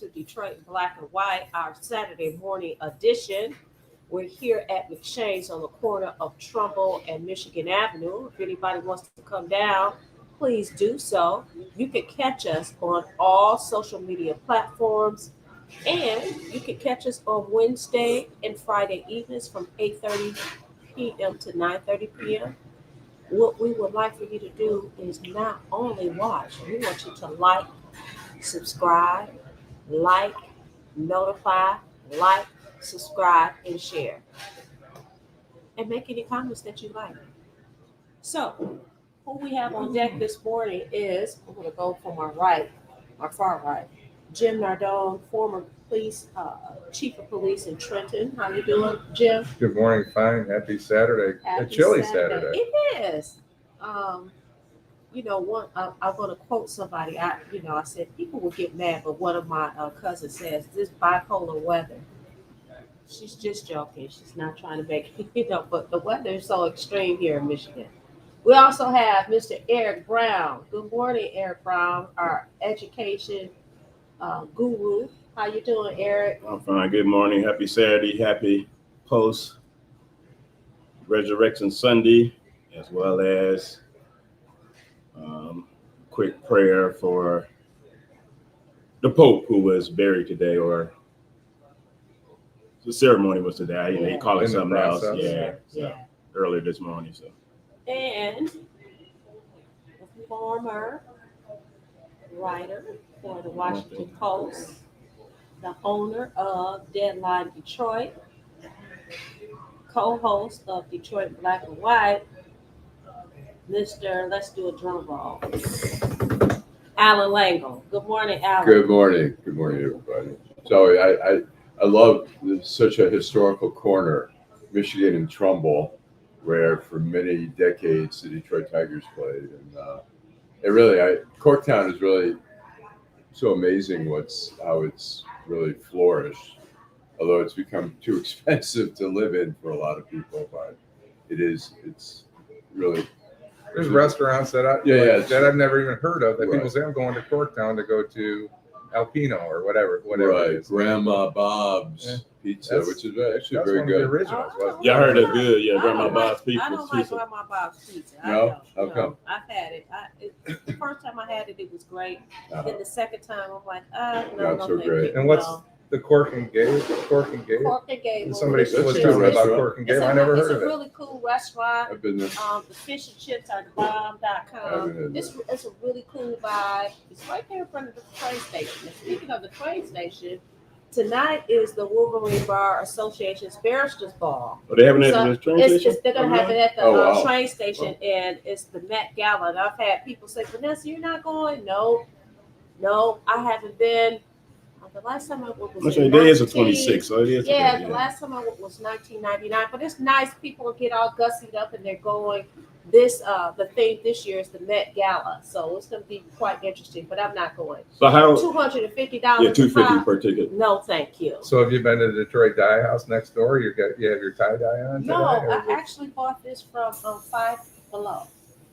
to Detroit Black and White, our Saturday morning edition. We're here at McShane's on the corner of Trumbull and Michigan Avenue. If anybody wants to come down, please do so. You can catch us on all social media platforms, and you can catch us on Wednesday and Friday evenings from 8:30 p.m. to 9:30 p.m. What we would like for you to do is not only watch, we want you to subscribe, like, notify, like, subscribe, and share. And make any comments that you like. So, who we have on deck this morning is, I'm going to go for my far right, Jim Nardone, former police chief of police in Trenton. How you doing, Jim? Good morning, fine. Happy Saturday. A chilly Saturday. It is. I'm going to quote somebody. I said people will get mad, but one of my cousins says this bipolar weather. She's just joking. She's not trying to make but the weather is so extreme here in Michigan. We also have Mr. Eric Brown. Good morning, Eric Brown, our education guru. How you doing, Eric? I'm fine. Good morning. Happy Saturday. Happy post Resurrection Sunday, as well as quick prayer for the Pope who was buried today, or the ceremony was today. You know, you call it something else. So earlier this morning. So. And a former writer for the Washington Post, the owner of Deadline Detroit, co-host of Detroit Black and White, Mr. Let's do a drum roll, Allan Lengel. Good morning, Allan. Good morning. Good morning, everybody. So I love such a historical corner, Michigan and Trumbull, where for many decades the Detroit Tigers played, and Corktown is really so amazing. How it's really flourished, although it's become too expensive to live in for a lot of people. But it's really. There's restaurants that I've never even heard of that people say I'm going to Corktown to go to Alpino or whatever Right, it is. Grandma Bob's Pizza, which is actually very one good. Of the originals, wasn't it? Yeah, I heard it good. Yeah, Grandma Bob's Pizza. I don't like Grandma Bob's Pizza. No? How come? I've had it. The first time I had it, it was great. Then the second time, I'm like, Not so great. And what's the Cork and Gable? Cork and Gable. Somebody That's was a telling me good about restaurant. Cork and Gable. I never heard of It's a it. really cool restaurant. I've been there. The fish and chips are bomb.com. It's a really cool vibe. It's right there in front of the train station. And speaking of the train station, tonight is the Wolverine Bar Association's Barristers Ball. Are they having it at the train station? They're going to have it at the wow. train station, and it's the Met Gala. And I've had people say, Vanessa, you're not going? No, I haven't been. The last time I went was Today is the 26th, so it is. the last time I went was 1999. But it's nice. People get all gussied up and they're going. The theme this year is the Met Gala, so it's going to be quite interesting. But I'm not going. So how? $250. Yeah, $250 per ticket. No, thank you. So have you been to the Detroit Dye House next door? You have your tie dye on? No, today, I actually bought this from Five Below.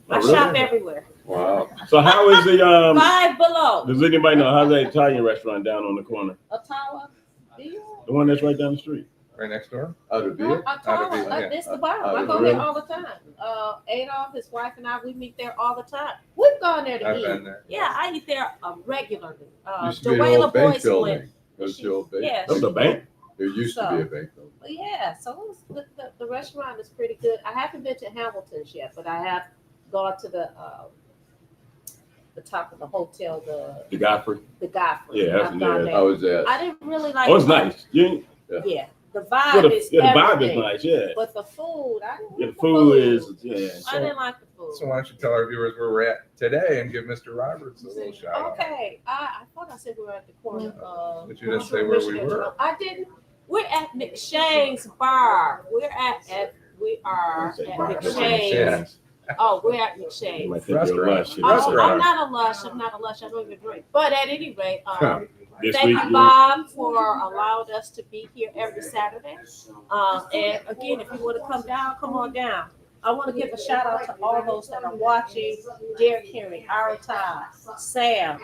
Oh, I really? shop everywhere. Wow. So how is the Five Below. Does anybody know how's that Italian restaurant down on the corner? Ottawa Bill? The one that's right down the street. Right next door? Out of beer? Ottawa. yeah. It's the bar. I Out go of there beer. all the time. Adolf, his wife, and I, we meet there all the time. We've gone there to I've eat. been there. Yeah, I eat there regularly. Used to be an Dwayla old bank Boyce building. went. That was the old bank. Yeah, That was a bank. There used to be a bank building. But yeah, so the restaurant is pretty good. I haven't been to Hamilton's yet, but I have gone to the top of the hotel, The Godfrey. the Godfrey. Yeah, I've gone there. How was that? I didn't really like. Oh, it's nice. Yeah, the vibe The is vibe everything. is nice. Yeah. But the food, I didn't Yeah, like the food is I didn't like the food. So why don't you tell our viewers where we're at today and give Mr. Roberts a little shout out? Okay, I thought I said we were at the corner of. But you didn't say where we were. I didn't. We're at McShane's bar. We are at McShane's. Oh, we're at You McShane's. might think you're lush. Oh, Restaurant. I'm not a lush. I don't even drink. But at any rate, This thank week, you, Bob, for allowing us to be here every Saturday. And again, if you want to come down, come on down. I want to give a shout out to all those that are watching. Derek Henry, Ira Todd, Sam,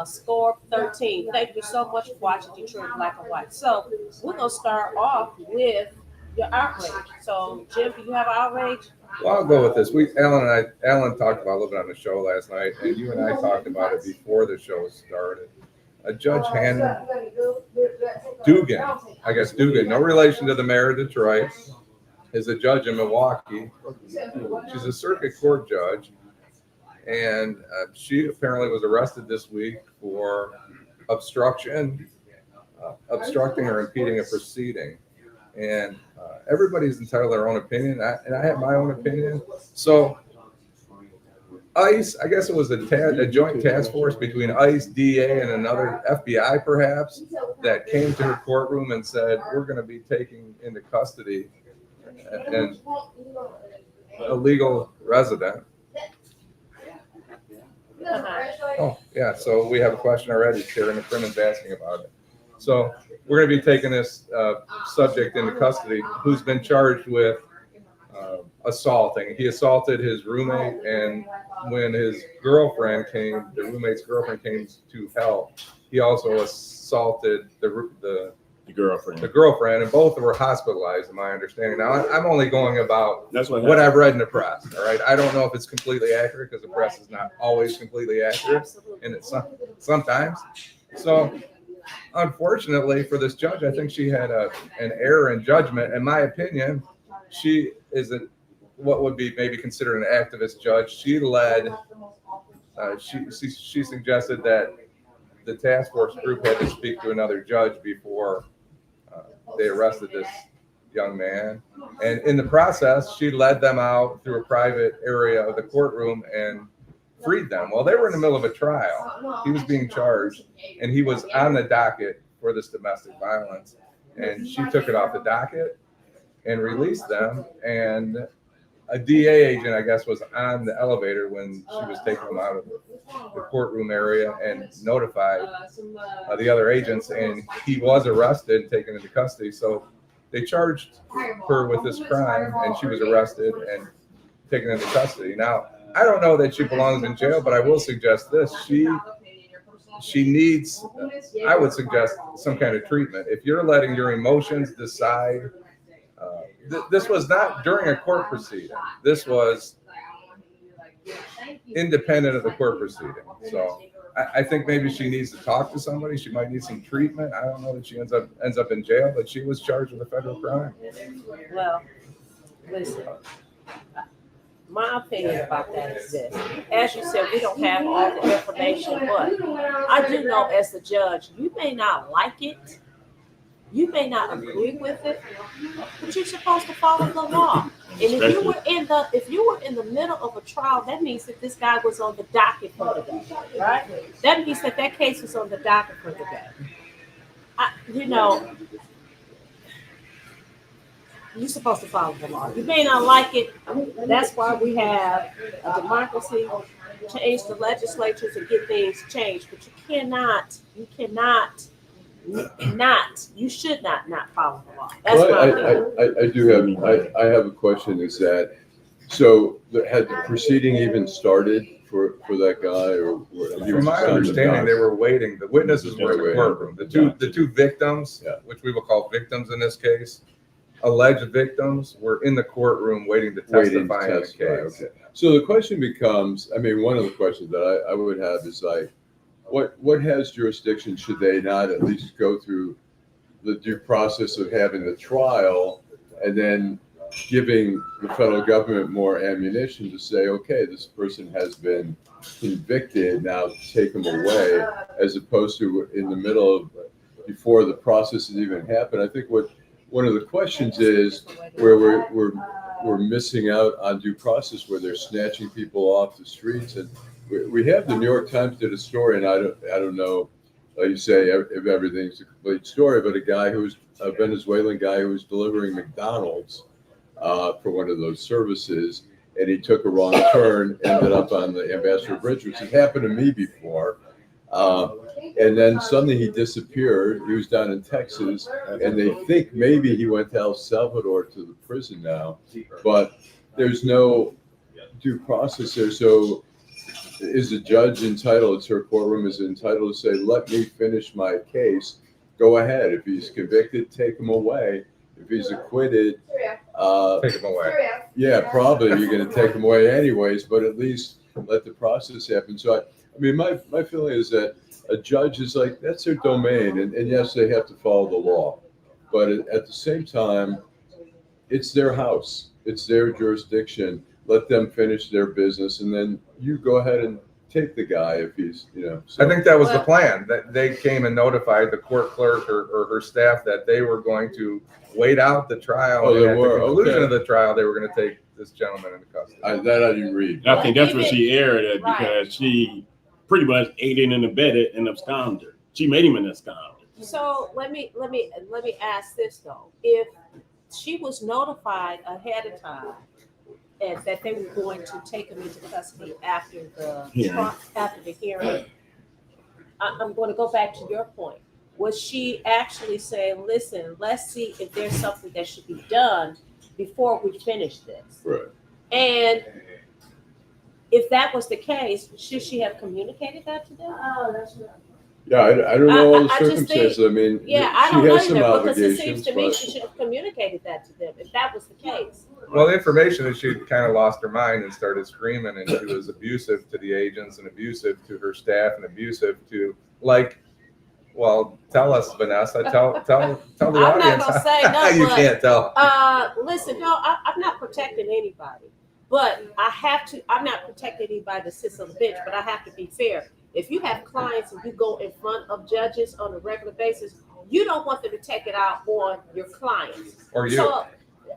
Score 13. Thank you so much for watching Detroit Black and White. So we're gonna start off with your outrage. So Jim, do you have outrage? Well, I'll go with this. Allan talked about a little bit on the show last night, and you and I talked about it before the show started. Judge Hannah Dugan, no relation to the mayor of Detroit, is a judge in Milwaukee. She's a circuit court judge, and she apparently was arrested this week for obstructing or impeding a proceeding. And everybody's entitled to their own opinion, and I have my own opinion. So ICE, I guess it was a joint task force between ICE, DA, and another FBI perhaps, that came to her courtroom and said, we're going to be taking into custody an illegal resident. Oh, yeah, so we have a question already. Karen McCrimmon's asking about it. So we're going to be taking this subject into custody who's been charged with assaulting. He assaulted his roommate, and when his roommate's girlfriend came to help, he also assaulted the girlfriend, and both were hospitalized, in my understanding. Now, I'm only going about what I've read in the press, all right? I don't know if it's completely accurate, because the press is not always completely accurate, and it's sometimes. So, unfortunately for this judge, I think she had an error in judgment. In my opinion, she is what would be maybe considered an activist judge. She led, she suggested that the task force group had to speak to another judge before they arrested this young man. And in the process, she led them out through a private area of the courtroom and freed them. Well, they were in the middle of a trial. He was being charged, and he was on the docket for this domestic violence. And she took it off the docket and released them. And a DA agent, I guess, was on the elevator when she was taking them out of the courtroom area and notified the other agents. And he was arrested and taken into custody. So they charged her with this crime, and she was arrested and taken into custody. Now, I don't know that she belongs in jail, but I will suggest this. She needs, I would suggest some kind of treatment. If you're letting your emotions decide, this was not during a court proceeding. This was independent of the court proceeding. So I think maybe she needs to talk to somebody. She might need some treatment. I don't know that she ends up in jail, but she was charged with a federal crime. Well, listen. My opinion about that is this. As you said, we don't have all the information, but I do know as the judge, you may not like it, you may not agree with it, but you're supposed to follow the law. And if you were in the middle of a trial, that means that this guy was on the docket for the day, right? That means that case was on the docket for the day. You're supposed to follow the law. You may not like it. That's why we have a democracy, change the legislatures and get things changed. But you should not follow the law. That's I have a question. Is that so? Had the proceeding even started for that guy, or from my understanding, they were waiting. The witnesses were in the courtroom. The two victims, which we will call victims in this case, alleged victims, were in the courtroom waiting to testify in the case. Okay. So the question becomes, one of the questions that I would have is like, what has jurisdiction? Should they not at least go through the due process of having the trial and then giving the federal government more ammunition to say, okay, this person has been convicted, now take them away, as opposed to in the middle of, before the process has even happened? I think one of the questions is where we're missing out on due process, where they're snatching people off the streets. And we have the New York Times did a story, and I don't know, like you say, if everything's a complete story, but a Venezuelan guy who was delivering McDonald's for one of those services, and he took a wrong turn, ended up on the Ambassador Bridge, which has happened to me before. And then suddenly he disappeared. He was down in Texas, and they think maybe he went to El Salvador to the prison now. But there's no due process there. So is the judge entitled, it's her courtroom, is entitled to say, let me finish my case. Go ahead. If he's convicted, take him away. If he's acquitted, Take them away. yeah, probably you're going to take him away anyways, but at least let the process happen. So, I mean, my feeling is that a judge is like, that's their domain. And yes, they have to follow the law. But at the same time, it's their house. It's their jurisdiction. Let them finish their business. And then you go ahead and take the guy if he's, So. I think that was the plan, that they came and notified the court clerk or her staff that they were going to wait out the trial. Oh, And they at were, the conclusion okay. of the trial, they were going to take this gentleman into custody. That I didn't read. I think that's what she aired at Right. because she pretty much aided and abetted an absconder. She made him an absconder. So let me ask this though: if she was notified ahead of time and that they were going to take him into custody after the hearing, I'm going to go back to your point. Was she actually saying, "Listen, let's see if there's something that should be done before we finish this"? Right. And if that was the case, should she have communicated that to them? Oh, that's right. Yeah, I don't know all the I just circumstances. think- I mean, Yeah, I she don't know has some either, because it seems obligations, to me but she should have communicated that to them if that was the case. Well, the information is she kind of lost her mind and started screaming, and she was abusive to the agents and abusive to her staff and abusive to, well, tell us, Vanessa, tell the I'm not audience. gonna say no, You but can't tell. listen, no, I'm not protecting anybody, but I'm not protecting anybody that sits on the bench, but I have to be fair. If you have clients and you go in front of judges on a regular basis, you don't want them to take it out on your clients. Or you.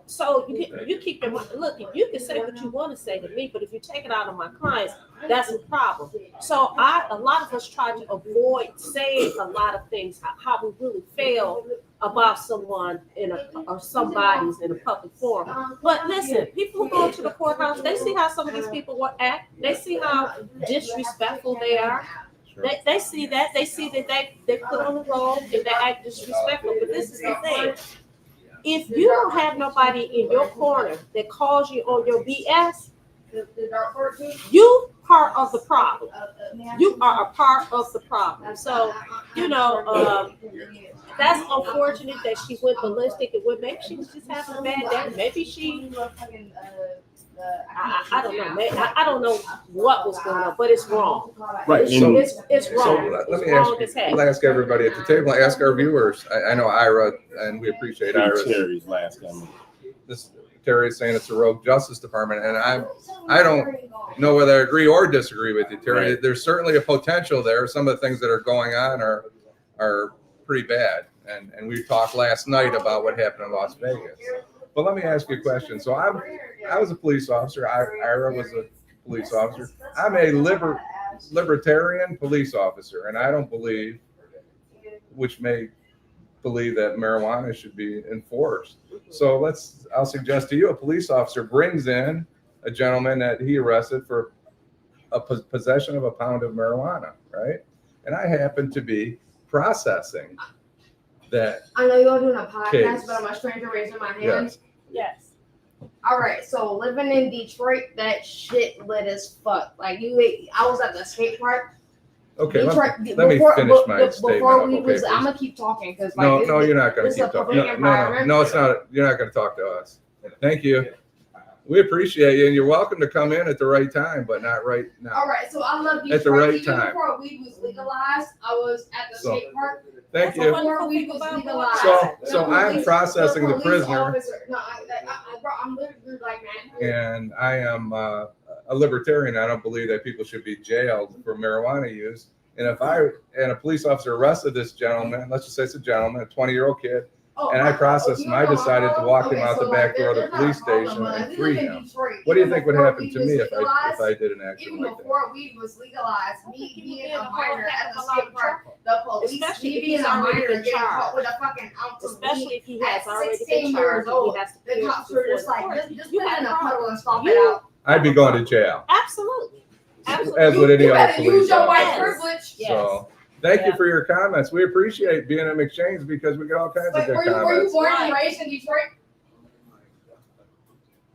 So you keep in mind, look, you can say what you want to say to me, but if you take it out on my clients, that's a problem. So a lot of us try to avoid saying a lot of things, how we really feel about someone or somebody's in a public forum. But listen, people who go to the courthouse, they see how some of these people act. They see how disrespectful they are. They see that. They see that they put on the robe and they act disrespectful. But this is the thing. If you don't have nobody in your corner that calls you on your BS, you part of the problem. You are a part of the problem. So, that's unfortunate that she went ballistic. And maybe she was just having a bad day. Maybe she, I don't know. I don't know what was going on, but it's wrong. Right. It's So wrong. let me It's wrong as heck. ask everybody at the table, ask our viewers. I know Ira, and we appreciate Ira's. Terry's last comment. This Terry is saying it's a rogue Justice Department, and I don't know whether I agree or disagree with you, Terry. Right. There's certainly a potential there. Some of the things that are going on are pretty bad, and we talked last night about what happened in Las Vegas. But let me ask you a question. So I was a police officer. Ira was a police officer. I'm a libertarian police officer, and I don't believe, which may believe that marijuana should be enforced. So I'll suggest to you, a police officer brings in a gentleman that he arrested for a possession of a pound of marijuana, right? And I happen to be processing that. I know you're doing a podcast, Case. but I'm a stranger raising my hand. Yes. Yes. All right, so living in Detroit, that shit lit as fuck. I was at the skate park. Okay, Detroit, let me finish my statement. Before we Okay, was, please. I'm gonna keep talking because No, you're not going this to is keep a talking. public environment. No, it's not. You're not going to talk to us. Thank you. We appreciate you, and you're welcome to come in at the right time, but not right now. All right, so I love Detroit. At the right Even time. before weed was legalized, I was at the So, skate park. Thank That's a you. wonderful Before weed thing was about legalized. So I'm processing the police prisoner, officer- No, bro, I'm literally like, man. and I am a libertarian. I don't believe that people should be jailed for marijuana use. And if a police officer arrested this gentleman, let's just say it's a gentleman, a 20-year-old kid, and I processed him, I decided to walk him out the back door of the police station and free him. What do you think would happen to me if I did an action Even like that? before weed was legalized, me being a minor at the skate park, the police, Especially me if being he's a already minor been getting caught charged. with a fucking ounce of Especially weed if he has at already 16 been years charged, old. he has to The appear cops were just before like, the court. just You put it in have a a puddle and stomp You- it out. I'd be going to jail, Absolutely. as would any You other better police use your white officer. privilege. Yes. So, thank you Yeah. for your comments. We appreciate being in exchange because we get all kinds of Wait, good were you comments. born and raised in Detroit?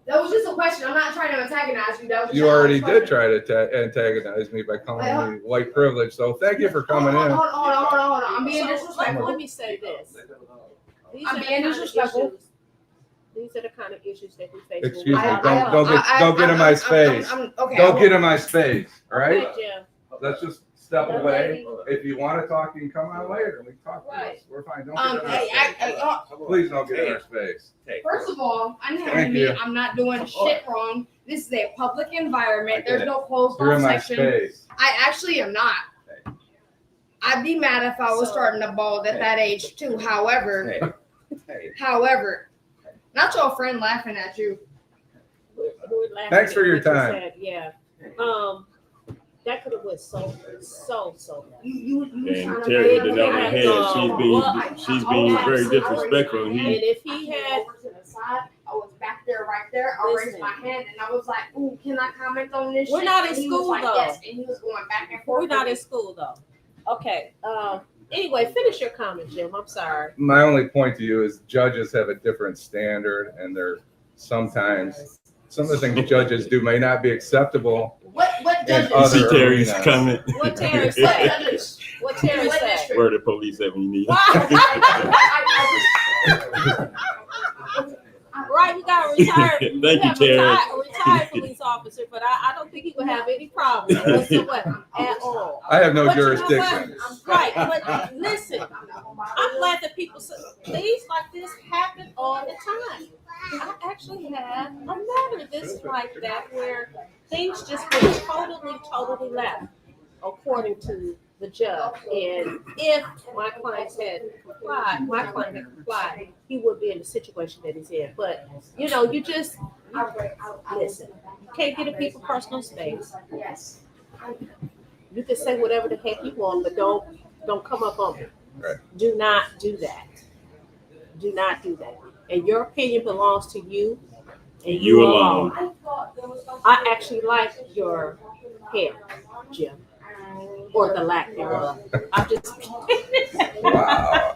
That was just a question. I'm not trying to antagonize you. That was just You a already question. did try to antagonize me by calling me white privilege. So thank you for coming Hold in. on. I'm being So, disrespectful. let me say this. These I'm are the being kind of disrespectful. issues- These are the kind of issues that we face. Excuse me. I- Don't get in my space. Okay. Don't get in my space. All Okay, right. Jim. Let's just step away. If you want to talk, you can come on later. We can talk. Right. We're fine. Don't get in our Hey, space. Please don't get in our space. first of all, I didn't Thank you. I'm not doing shit wrong. This is a public environment. There's no closed You're off in my section. space. I actually am not. I'd be mad if I was starting to bald at that age too. However, not your friend laughing at you. We're laughing Thanks for at your what you time. said. Yeah. That could have went so. You And trying to Terry make hit me it on the like, head. She's being very disrespectful. And if he had, over to the side, I was back there, right there. I raised Listen. my hand and I was like, "Ooh, can I comment on this?" We're shit?" not in And he was school, like, though. Yes, and he was going back and forth. we're not in with me. school though. Okay. Anyway, finish your comment, Jim. I'm sorry. My only point to you is judges have a different standard, and they're sometimes some of the things judges do may not be acceptable. What And judges? You other see Terry's arenas. comment. What Terry What said? judges? What Terry What said? district? Where the police at when you need. Right, we got a retired. Thank we you, have Terry. A retired police officer, but I don't think he would have any problem whatsoever at all. I have no But you know jurisdiction. what? Right, but listen, I'm glad that people say things like this happen all the time. I actually had a matter this like that where things just went totally left, according to the judge. And if my client had complied, he would be in the situation that he's in. But you just listen. You can't get in people's personal space. Yes. You can say whatever the heck you want, but don't come up on me. Right. Do not do that. Do not do that. And your opinion belongs to you and You alone. I actually like your hair, Jim, or the lack thereof. I'm just Wow.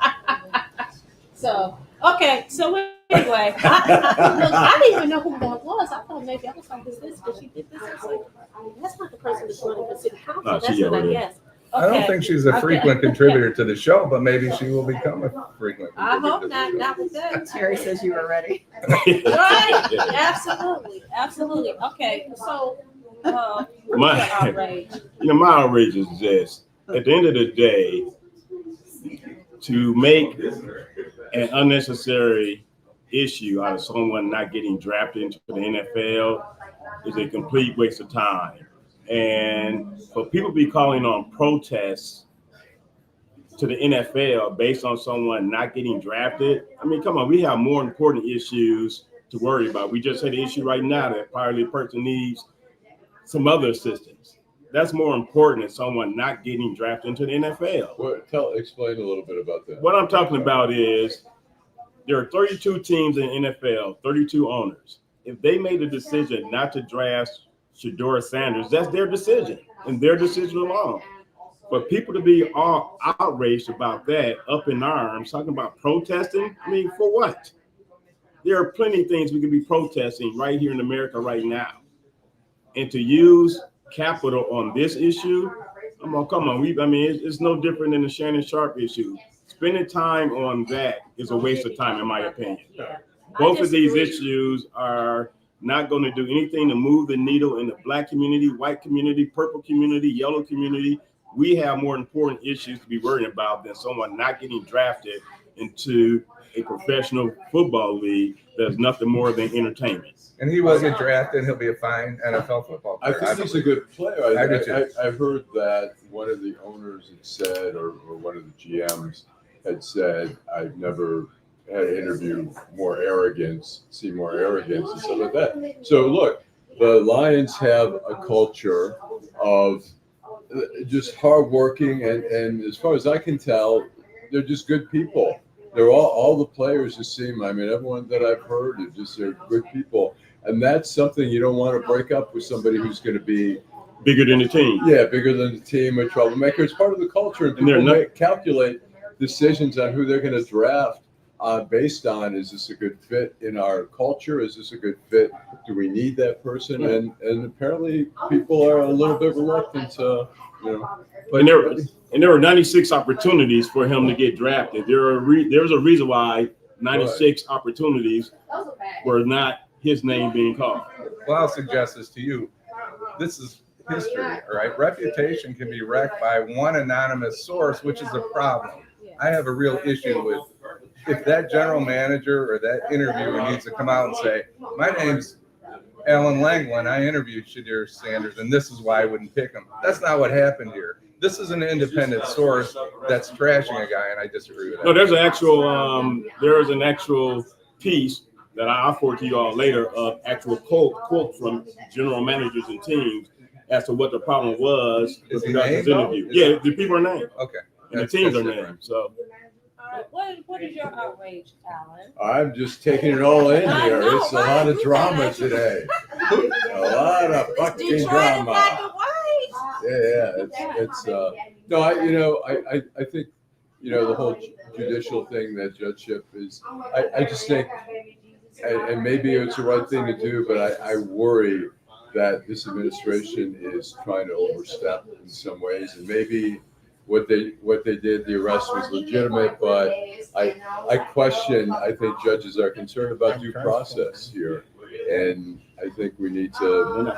so okay. So anyway, I didn't even know who that was. I thought maybe I was like, "Is this?" But she did this. I was like, "That's not the person that's running for city council." No, That's she what I over there. guess. I don't Okay. think she's a Okay. frequent contributor to the show, but maybe she will become a frequent I contributor. hope not. Not with that. Terry says you were ready. Right. Absolutely. Okay. So, My- outrage. My outrage is this. At the end of the day, to make an unnecessary issue out of someone not getting drafted into the NFL is a complete waste of time. And for people to be calling on protests to the NFL based on someone not getting drafted, I mean, come on, we have more important issues to worry about. We just had an issue right now that probably the person needs some other assistance. That's more important than someone not getting drafted into the NFL. Well, explain a little bit about that. What I'm talking about is there are 32 teams in the NFL, 32 owners. If they made a decision not to draft Shedeur Sanders, that's their decision and their decision alone. But people to be all outraged about that, up in arms, talking about protesting, I mean, for what? There are plenty of things we could be protesting right here in America right now. And to use capital on this issue, come on. It's no different than the Shannon Sharp issue. Spending time on that is a waste of time, in my opinion. Yeah. Both of these disagree. issues are not going to do anything to move the needle in the Black community, white community, purple community, yellow community. We have more important issues to be worrying about than someone not getting drafted into a professional football league that's nothing more than entertainment. And he will get drafted, and he'll be a fine NFL football I player. think he's a good player. I do too. I heard that one of the owners had said, or one of the GMs had said, I've never had an interview see more arrogance and stuff like that. So look, the Lions have a culture of just hardworking, and as far as I can tell, they're just good people. They're all the players just seem, everyone that I've heard they're good people. And that's something you don't want to break up with somebody who's going to be Bigger than the team. yeah, bigger than the team, a troublemaker. It's part of the culture. And And they're people not- calculate decisions on who they're going to draft based on, is this a good fit in our culture? Is this a good fit? Do we need that person? And apparently people are a little bit reluctant to, And there were 96 opportunities for him to get drafted. There's a reason why 96 opportunities were not his name being called. Well, I'll suggest this to you. This is history, all right? Reputation can be wrecked by one anonymous source, which is a problem. I have a real issue with if that general manager or that interviewer needs to come out and say, my name's Allan Lengel, and I interviewed Shadir Sanders, and this is why I wouldn't pick him. That's not what happened here. This is an independent source that's trashing a guy, and I disagree with that. No, there's an actual piece that I'll forward to you all later of actual quote from general managers and teams as to what the problem was with the interview. Yeah, the people are named. Okay. And the teams are named. So What is your outrage, Allan? I'm just taking it all in I here. know, It's a right? lot of You drama can't- today. A lot of fucking Detroit in black and drama. white. Yeah, it's no, I think, the whole judicial thing, that judgeship is, I just think, and maybe it's the right thing to do, but I worry that this administration is trying to overstep in some ways, and maybe what they did, the arrest was legitimate, but I question, I think judges are concerned about due process here. And I think we need to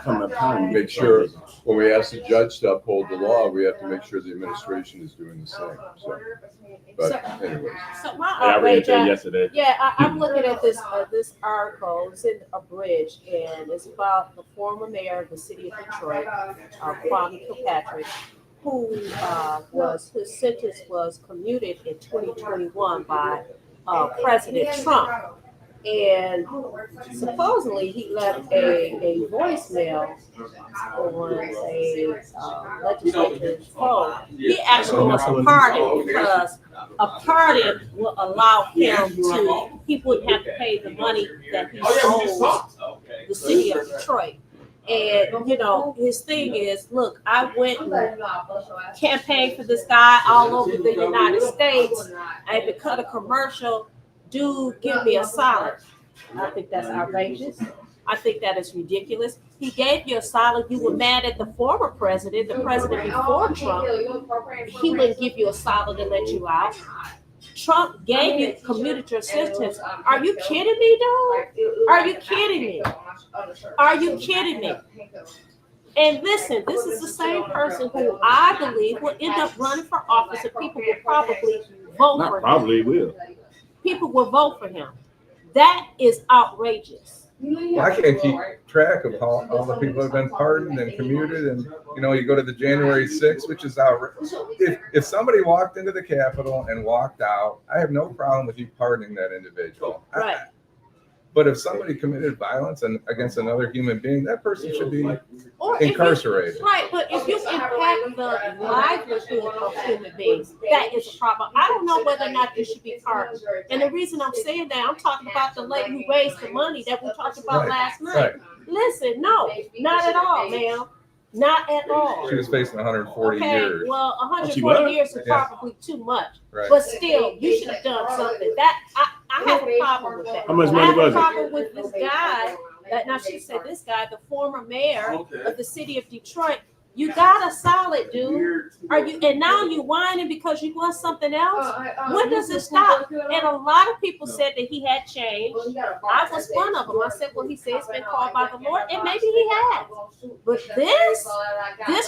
make sure when we ask the judge to uphold the law, we have to make sure the administration is doing the same. So, but anyways. So my I read outrage, it yesterday. I'm looking at this article. It's in a bridge, and it's about the former mayor of the city of Detroit, Kwame Kilpatrick, who his sentence was commuted in 2021 by President Trump. And supposedly he left a voicemail on a legislature's phone. He actually wants a pardon because a pardon will allow him he wouldn't have to pay the money that he owes the city of Detroit. And, his thing is, look, I went and campaigned for this guy all over the United States. I had to cut a commercial. Dude, give me a solid. I think that's outrageous. I think that is ridiculous. He gave you a solid. You were mad at the former president, the president before Trump. He wouldn't give you a solid and let you out. Trump gave you commuted your sentence. Are you kidding me, dude? Are you kidding me? Are you kidding me? And listen, this is the same person who I believe will end up running for office, and people will probably vote for him. Probably will. People will vote for him. That is outrageous. Well, I can't keep track of all the people who have been pardoned and commuted, and you go to the January 6th, which is outrageous. If somebody walked into the Capitol and walked out, I have no problem with you pardoning that individual. Right. But if somebody committed violence against another human being, that person should be Or incarcerated. Right, but if you impact the livelihood of human beings, that is a problem. I don't know whether or not you should be pardoned. And the reason I'm saying that, I'm talking about the lady who raised the money that we talked about last night. Right. Listen, no, not at all, ma'am. Not at all. She was facing 140 Okay, years. well, she 140 was? years is Yeah. probably too much. Right. But still, you should have done something. That I have a problem with that. How much I money have was a it? problem with this guy. Now she said this guy, the former mayor of the city of Detroit. You got a solid, dude. And now you whining because you want something else? When does it stop? And a lot of people said that he had changed. I was one of them. I said, well, he said it's been called by the Lord, and maybe he has. But this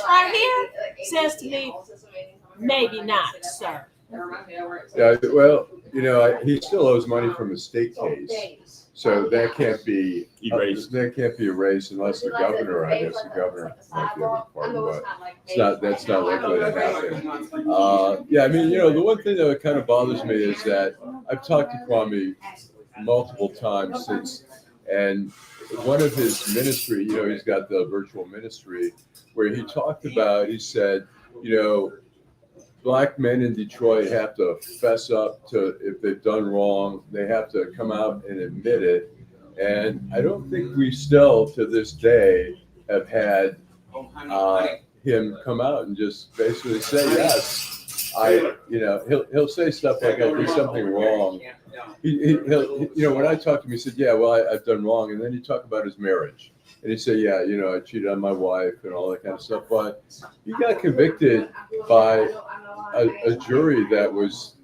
right here says to me, maybe not, sir. Yeah, well, he still owes money from a state case. So that can't be Erased. That can't be erased unless the governor, I guess the governor might be able to pardon, but that's not likely to happen. Yeah, I mean, the one thing that kind of bothers me is that I've talked to Kwame multiple times since, and one of his ministry, he's got the virtual ministry where he talked about, he said, Black men in Detroit have to fess up to if they've done wrong. They have to come out and admit it. And I don't think we still, to this day, have had him come out and just basically say, yes, he'll say stuff like, I did something wrong. He'll, when I talked to him, he said, yeah, well, I've done wrong. And then he talked about his marriage. And he said, yeah, I cheated on my wife and all that kind of stuff. But he got convicted by a jury that was,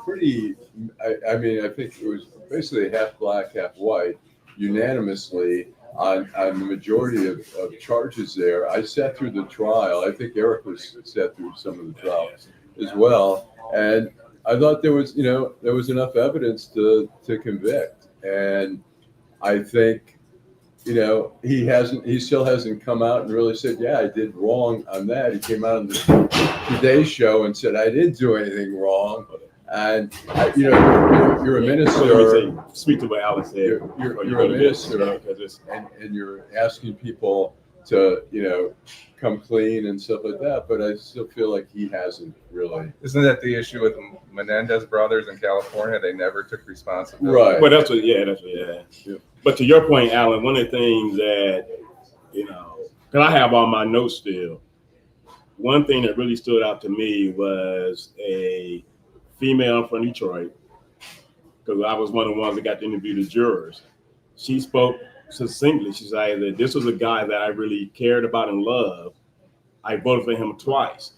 pretty, I think it was basically half black, half white, unanimously on the majority of charges there. I sat through the trial. I think Eric sat through some of the trial as well. And I thought there was enough evidence to convict. And I think, he still hasn't come out and really said, yeah, I did wrong on that. He came out on the Today Show and said, I didn't do anything wrong. And you're a minister. Speak to what Allan said. You're a minister, and you're asking people to, come clean and stuff like that. But I still feel like he hasn't really. Isn't that the issue with Menendez brothers in California? They never took responsibility. Right. Well, that's what. Yeah. But to your point, Allan, one of the things that because I have all my notes still. One thing that really stood out to me was a female from Detroit, because I was one of the ones that got to interview the jurors. She spoke succinctly. She said that this was a guy that I really cared about and loved. I voted for him twice.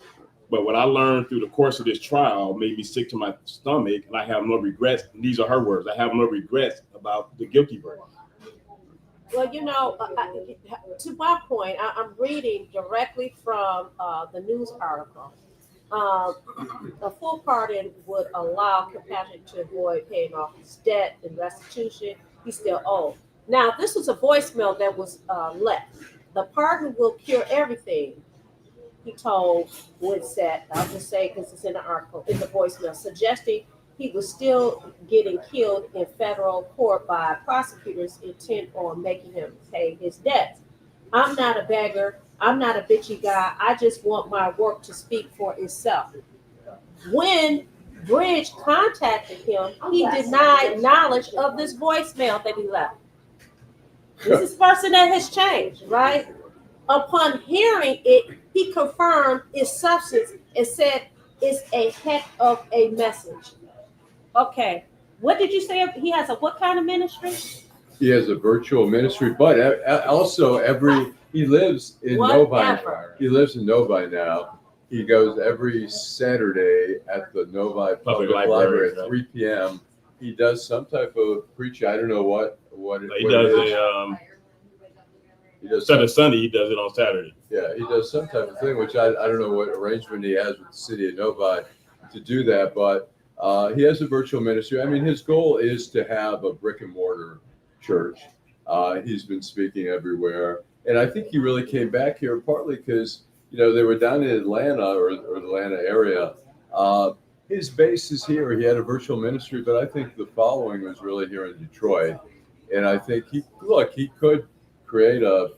But what I learned through the course of this trial made me sick to my stomach, and I have no regrets. And these are her words. I have no regrets about the guilty verdict. Well, to my point, I'm reading directly from the news article. A full pardon would allow compassion to avoid paying off his debt and restitution. He's still owed. Now, this was a voicemail that was left. The pardon will cure everything, he told Woodset. I'll just say because it's in the article, in the voicemail, suggesting he was still getting killed in federal court by prosecutors intent on making him pay his debts. I'm not a beggar. I'm not a bitchy guy. I just want my work to speak for itself. When Bridge contacted him, he denied knowledge of this voicemail that he left. This is a person that has changed, right? Upon hearing it, he confirmed its substance and said it's a heck of a message. Okay, what did you say? He has a what kind of ministry? He has a virtual ministry, but also he lives in Novi. He lives in Novi now. He goes every Saturday at the Novi Public Library at 3 p.m. He does some type of preaching. I don't know what he does. He does Sunday. Sunday. He does it on Saturday. Yeah, he does some type of thing, which I don't know what arrangement he has with the city of Novi to do that, but he has a virtual ministry. I mean, his goal is to have a brick and mortar church. He's been speaking everywhere. And I think he really came back here partly because, they were down in Atlanta or the Atlanta area. His base is here. He had a virtual ministry, but I think the following was really here in Detroit. And I think he could create a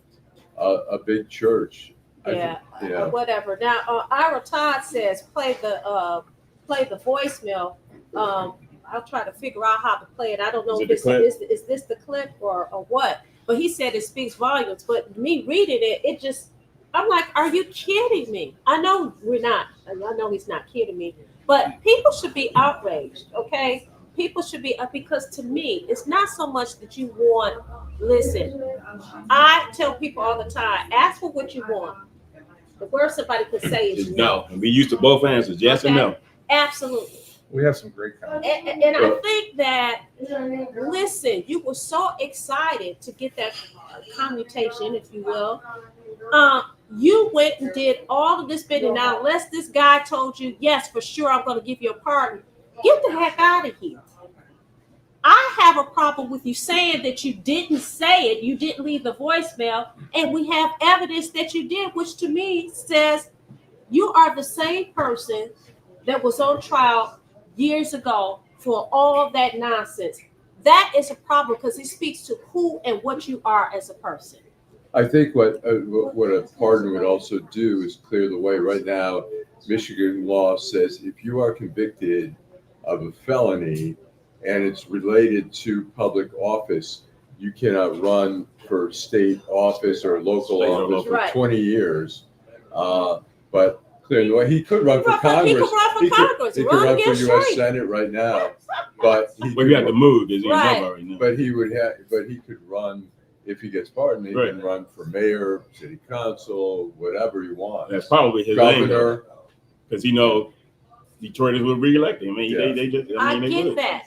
big church. Yeah, whatever. Now, Ira Todd says play the voicemail. I'll try to figure out how to play it. I don't know if is this the clip or what. But he said it speaks volumes. But me reading it, I'm like, are you kidding me? I know we're not. I know he's not kidding me. But people should be outraged, okay? People should be, because to me, it's not so much that you want. Listen, I tell people all the time, ask for what you want. The worst somebody could say is no. And we used to both answers, yes and no. Absolutely. We have some great comments. And I think that, listen, you were so excited to get that commutation, if you will. You went and did all of this bit, and now unless this guy told you, yes, for sure, I'm going to give you a pardon, get the heck out of here. I have a problem with you saying that you didn't say it, you didn't leave the voicemail, and we have evidence that you did, which to me says you are the same person that was on trial years ago for all that nonsense. That is a problem because it speaks to who and what you are as a person. I think what a pardon would also do is clear the way. Right now, Michigan law says if you are convicted of a felony and it's related to public office, you cannot run for state office or local office for 20 years. But clearing the way. He could run for Congress. He could run for Congress. He could run for against U.S. Shree. Senate right now, but But you have to move. Is he Right. right now? But he would have. But he could run if he gets pardoned. He Right. can run for mayor, city council, whatever he wants. That's probably his aim, Governor. because Detroiters will reelect him. I mean, Yeah. they just. I they get would. that.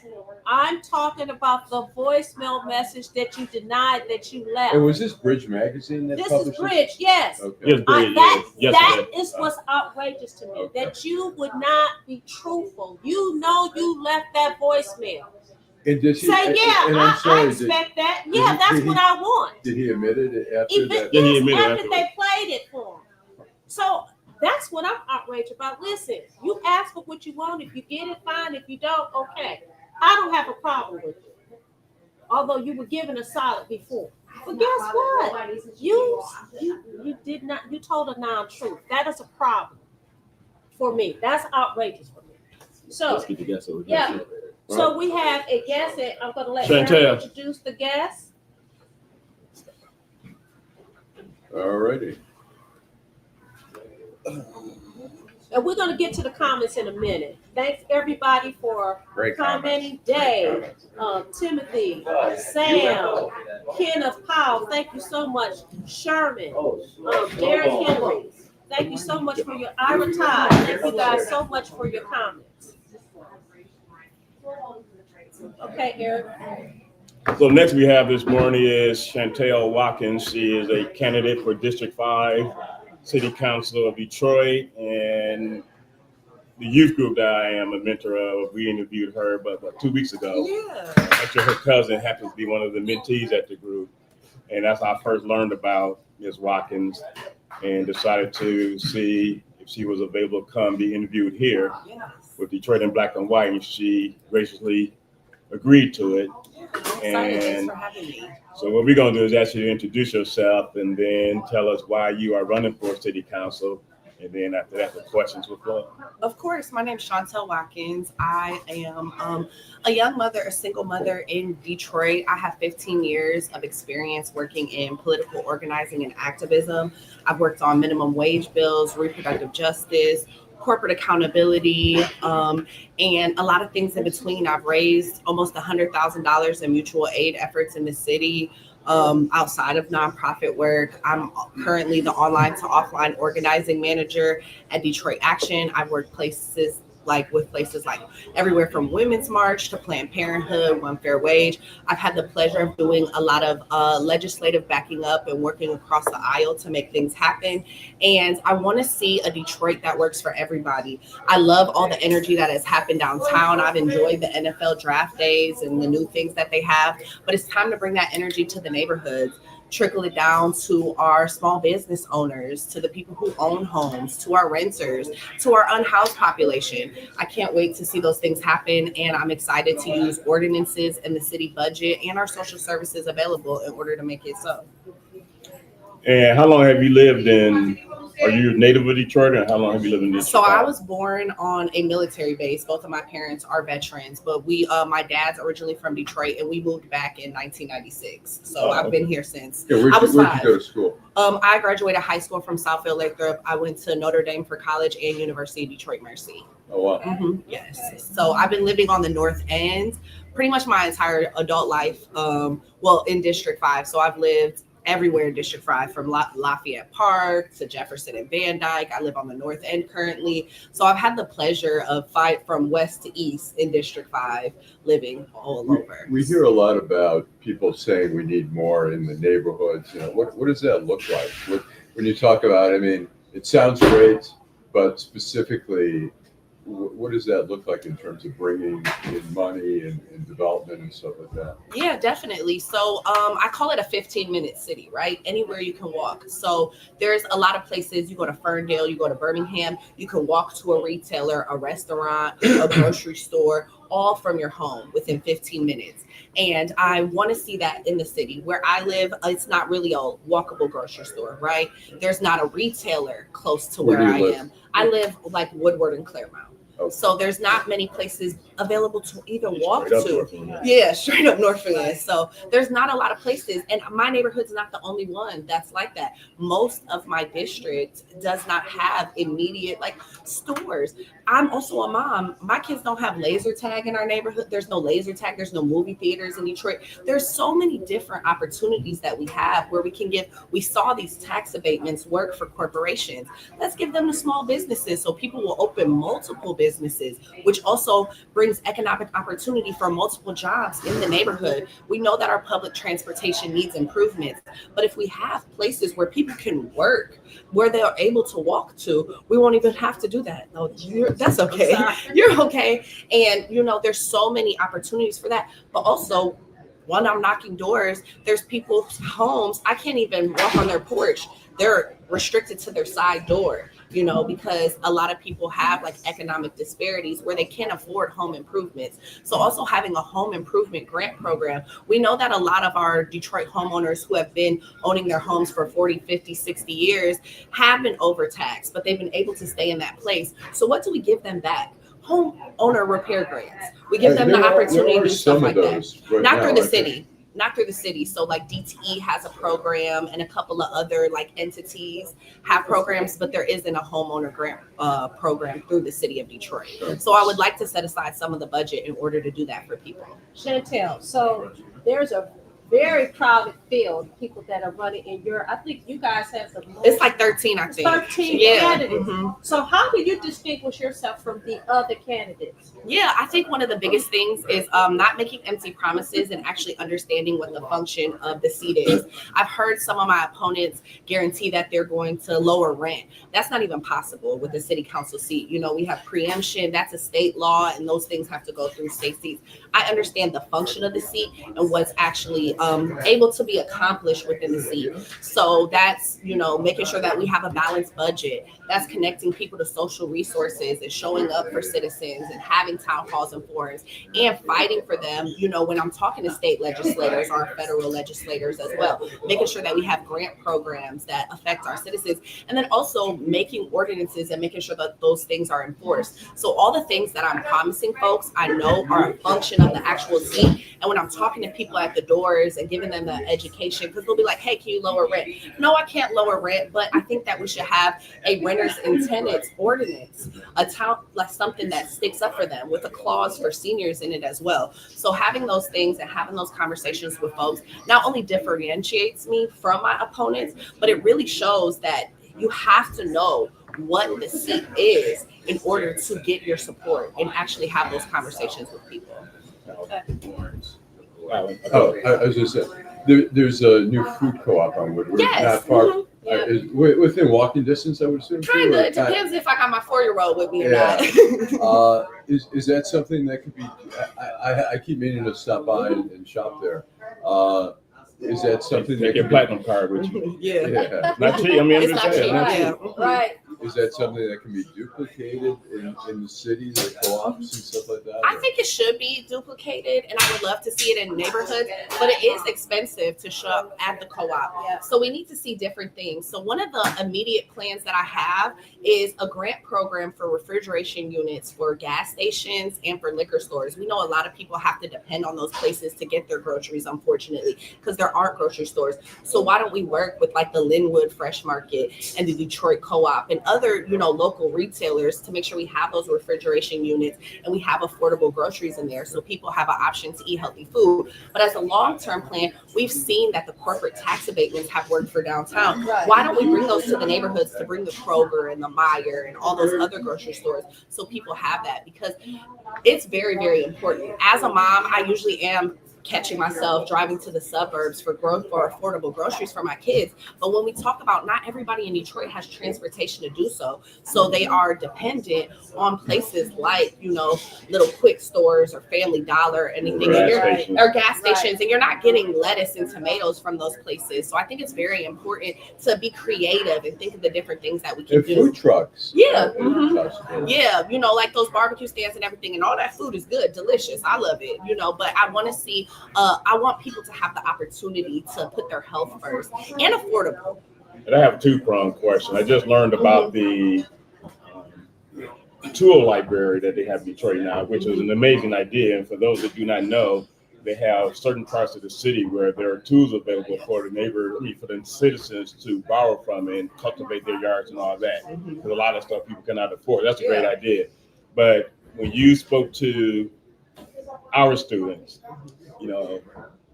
I'm talking about the voicemail message that you denied that you left. And was this Bridge Magazine that This is published Bridge, yes. Okay. Yes, Bridge, That yesterday. is what's outrageous to me. Okay. That you would not be truthful. You know you left that voicemail. And did he, Say, yeah, and I I'm sorry, expect that. did Yeah, he- that's did he- what I want. did he admit it after Even that? Yeah, he yes, admitted after afterwards. they played it for him. So that's what I'm outraged about. Listen, you ask for what you want. If you get it, fine. If you don't, okay. I don't have a problem with it. Although you were given a solid before. But guess what? You did not, you told a non-truth. That is a problem for me. That's outrageous for me. So, Let's get the guest over yeah. here. so we have a guest, and I'm going to let Chantel. Aaron introduce the guest. All righty. And we're going to get to the comments in a minute. Thanks everybody for Great commenting. comments. Dave, Timothy, Sam, Kenneth Powell, thank you so much. Sherman, Derek Henry, thank you so much for your Ira Todd. Thank you guys so much for your comments. Okay, Eric. So next we have this morning is Chantel Watkins. She is a candidate for District 5 City Council of Detroit, and the youth group that I am a mentor of, we interviewed her about 2 weeks ago. Yeah. Actually, her cousin happens to be one of the mentees at the group, and that's how I first learned about Ms. Watkins, and decided to see if she was available to come be interviewed here with Detroit in Black and White, and she graciously agreed to it. And so what we're going to do is ask you to introduce yourself and then tell us why you are running for city council. And then after that, the questions will flow. Of course, my name is Chantel Watkins. I am a young mother, a single mother in Detroit. I have 15 years of experience working in political organizing and activism. I've worked on minimum wage bills, reproductive justice, corporate accountability, and a lot of things in between. I've raised almost $100,000 in mutual aid efforts in the city. Outside of nonprofit work, I'm currently the online to offline organizing manager at Detroit Action. I've worked with places like everywhere from Women's March to Planned Parenthood, One Fair Wage. I've had the pleasure of doing a lot of legislative backing up and working across the aisle to make things happen. And I want to see a Detroit that works for everybody. I love all the energy that has happened downtown. I've enjoyed the NFL draft days and the new things that they have, but it's time to bring that energy to the neighborhoods. Trickle it down to our small business owners, to the people who own homes, to our renters, to our unhoused population. I can't wait to see those things happen, and I'm excited to use ordinances in the city budget and our social services available in order to make it so. And how long have you lived in, are you native of Detroit, and how long have you lived in Detroit? So I was born on a military base. Both of my parents are veterans, but my dad's originally from Detroit, and we moved back in 1996. So I've been here since Yeah, I was where'd you 5. go to school? I graduated high school from Southfield Lathrop. I went to Notre Dame for college and University of Detroit Mercy. Oh, wow. Yes. So I've been living on the North End pretty much my entire adult life. In District 5. So I've lived everywhere in District 5, from Lafayette Park to Jefferson and Van Dyke. I live on the North End currently. So I've had the pleasure of from west to east in District 5, living all over. We hear a lot about people saying we need more in the neighborhoods. You know, what does that look like? When you talk about, I mean, it sounds great, but specifically, what does that look like in terms of bringing in money and development and stuff like that? Yeah, definitely. So I call it a 15-minute city, right? Anywhere you can walk. So there's a lot of places. You go to Ferndale, you go to Birmingham, you can walk to a retailer, a restaurant, a grocery store, all from your home within 15 minutes. And I want to see that in the city. Where I live, it's not really a walkable grocery store, right? There's not a retailer close to where I am. I live like Woodward and Claremont. Okay. So there's not many places available to either walk Straight up to. North End. Yeah, straight up North End. So there's not a lot of places, and my neighborhood's not the only one that's like that. Most of my district does not have immediate like stores. I'm also a mom. My kids don't have laser tag in our neighborhood. There's no laser tag. There's no movie theaters in Detroit. There's so many different opportunities that we have where we saw these tax abatements work for corporations. Let's give them to small businesses so people will open multiple businesses, which also brings economic opportunity for multiple jobs in the neighborhood. We know that our public transportation needs improvements, but if we have places where people can work, where they are able to walk to, we won't even have to do that. No, that's okay. You're okay. And there's so many opportunities for that, but also when I'm knocking doors, there's people's homes. I can't even walk on their porch. They're restricted to their side door, because a lot of people have like economic disparities where they can't afford home improvements. So also having a home improvement grant program. We know that a lot of our Detroit homeowners who have been owning their homes for 40, 50, 60 years have been overtaxed, but they've been able to stay in that place. So what do we give them back? Homeowner repair grants. We give them the opportunity to do stuff like that. Not through the city. Not through the city. So like DTE has a program and a couple of other like entities have programs, but there isn't a homeowner grant program through the city of Detroit. So I would like to set aside some of the budget in order to do that for people. Chantel, so there's a very crowded field, people that are running in I think you guys have the most. It's like 13, I think. 13 candidates. So how do you distinguish yourself from the other candidates? Yeah, I think one of the biggest things is not making empty promises and actually understanding what the function of the seat is. I've heard some of my opponents guarantee that they're going to lower rent. That's not even possible with the city council seat. We have preemption, that's a state law, and those things have to go through state seats. I understand the function of the seat and what's actually able to be accomplished within the seat. So that's, making sure that we have a balanced budget. That's connecting people to social resources and showing up for citizens and having town halls and forums and fighting for them, when I'm talking to state legislators or federal legislators as well, making sure that we have grant programs that affect our citizens, and then also making ordinances and making sure that those things are enforced. So all the things that I'm promising folks, I know are a function of the actual seat. And when I'm talking to people at the doors and giving them the education, because they'll be like, hey, can you lower rent? No, I can't lower rent, but I think that we should have a renters and tenants ordinance, a town, like something that sticks up for them with a clause for seniors in it as well. So having those things and having those conversations with folks not only differentiates me from my opponents, but it really shows that you have to know what the seat is in order to get your support and actually have those conversations with people. Oh, I was just saying, there's a new food co-op on Woodward. Yes. Not far. Is within walking distance, I would assume. Kind of. It depends if I got my 4-year-old with me or not. Is that something that could be? I keep meaning to stop by and shop there. Is that something Take that your could platinum card with you. Yeah. Not cheap. I mean, I'm It's just not saying. cheap. Not cheap. Yeah. Right. Is that something that can be duplicated in the city, like co-ops and stuff like that? I think it should be duplicated, and I would love to see it in neighborhoods, but it is expensive to shop at the co-op. Yeah. So we need to see different things. So one of the immediate plans that I have is a grant program for refrigeration units for gas stations and for liquor stores. We know a lot of people have to depend on those places to get their groceries, unfortunately, because there aren't grocery stores. So why don't we work with like the Linwood Fresh Market and the Detroit Co-op and other, local retailers to make sure we have those refrigeration units and we have affordable groceries in there so people have an option to eat healthy food. But as a long-term plan, we've seen that the corporate tax abatements have worked for downtown. Right. Why don't we bring those to the neighborhoods, to bring the Kroger and the Meijer and all those other grocery stores so people have that? Because it's very, very important. As a mom, I usually am catching myself driving to the suburbs for affordable groceries for my kids. But when we talk about, not everybody in Detroit has transportation to do so. So they are dependent on places like, little quick stores or Family Dollar or anything, or gas stations, and you're not getting lettuce and tomatoes from those places. So I think it's very important to be creative and think of the different things that we can And do. food trucks. Yeah. Yeah. Yeah, like those barbecue stands and everything, and all that food is good, delicious. I love it, but I want to see, I want people to have the opportunity to put their health first and affordable. And I have a two-pronged question. I just learned about the tool library that they have in Detroit now, which is an amazing idea. And for those that do not know, they have certain parts of the city where there are tools available for for the citizens to borrow from and cultivate their yards and all that. Because a lot of stuff people cannot afford. That's a great idea. But when you spoke to our students, you know,